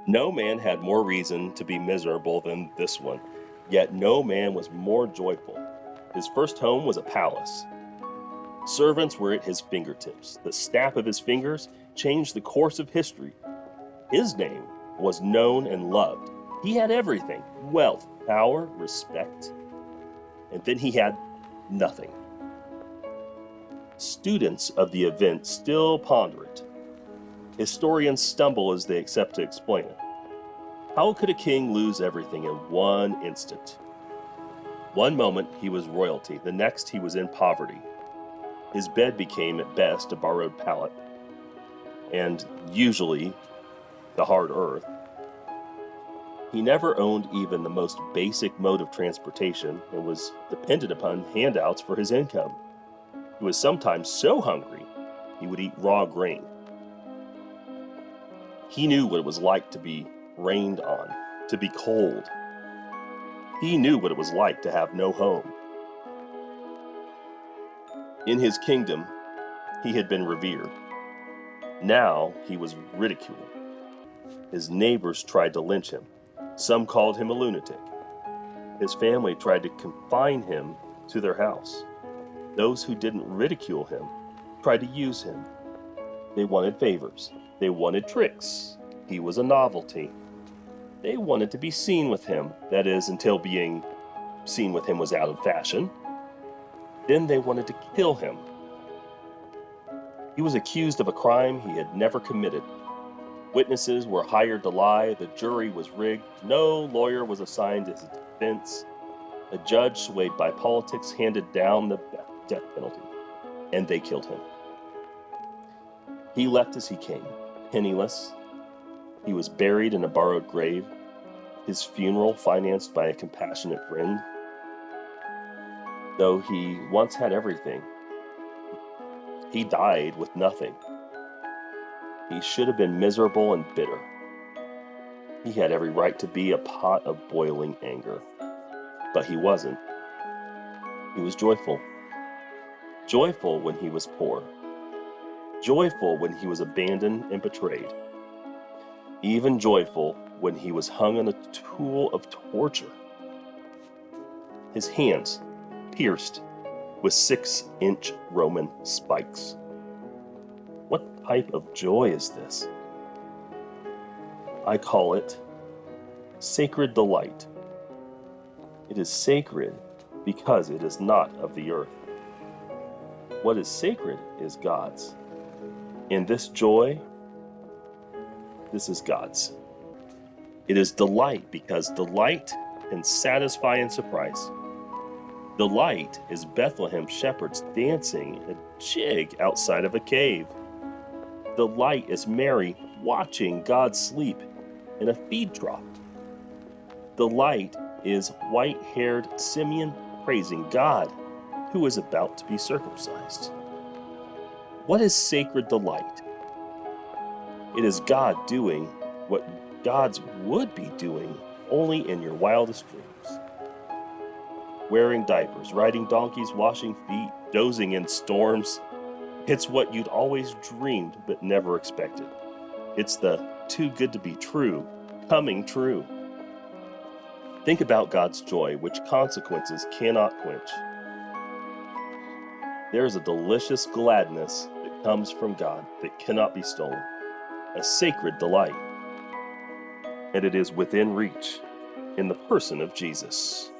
No man had more reason to be miserable than this one, yet no man was more joyful. His first home was a palace. Servants were at his fingertips. The snap of his fingers changed the course of history. His name was known and loved. He had everything: wealth, power, respect. And then he had nothing. Students of the event still ponder it. Historians stumble as they attempt to explain it. How could a king lose everything in one instant? One moment he was royalty, the next he was in poverty. His bed became at best a borrowed pallet, and usually the hard earth. He never owned even the most basic mode of transportation and was dependent upon handouts for his income. He was sometimes so hungry he would eat raw grain. He knew what it was like to be rained on, to be cold. He knew what it was like to have no home. In his kingdom, he had been revered. Now he was ridiculed. His neighbors tried to lynch him. Some called him a lunatic. His family tried to confine him to their house. Those who didn't ridicule him tried to use him. They wanted favors. They wanted tricks. He was a novelty. They wanted to be seen with him, that is, until being seen with him was out of fashion. Then they wanted to kill him. He was accused of a crime he had never committed. Witnesses were hired to lie. The jury was rigged. No lawyer was assigned as a defense. A judge swayed by politics handed down the death penalty, and they killed him. He left as he came, penniless. He was buried in a borrowed grave, his funeral financed by a compassionate friend. Though he once had everything, he died with nothing. He should have been miserable and bitter. He had every right to be a pot of boiling anger, but he wasn't. He was joyful. Joyful when he was poor. Joyful when he was abandoned and betrayed. Even joyful when he was hung on a tool of torture. His hands pierced with 6-inch Roman spikes. What type of joy is this? I call it sacred delight. It is sacred because it is not of the earth. What is sacred is God's. And this joy, this is God's. It is delight because delight can satisfy and surprise. Delight is Bethlehem shepherds dancing a jig outside of a cave. Delight is Mary watching God sleep in a feed trough. Delight is white-haired Simeon praising God who is about to be circumcised. What is sacred delight? It is God doing what gods would be doing only in your wildest dreams. Wearing diapers, riding donkeys, washing feet, dozing in storms. It's what you'd always dreamed but never expected. It's the too good to be true coming true. Think about God's joy, which consequences cannot quench. There is a delicious gladness that comes from God that cannot be stolen, a sacred delight. And it is within reach in the person of Jesus.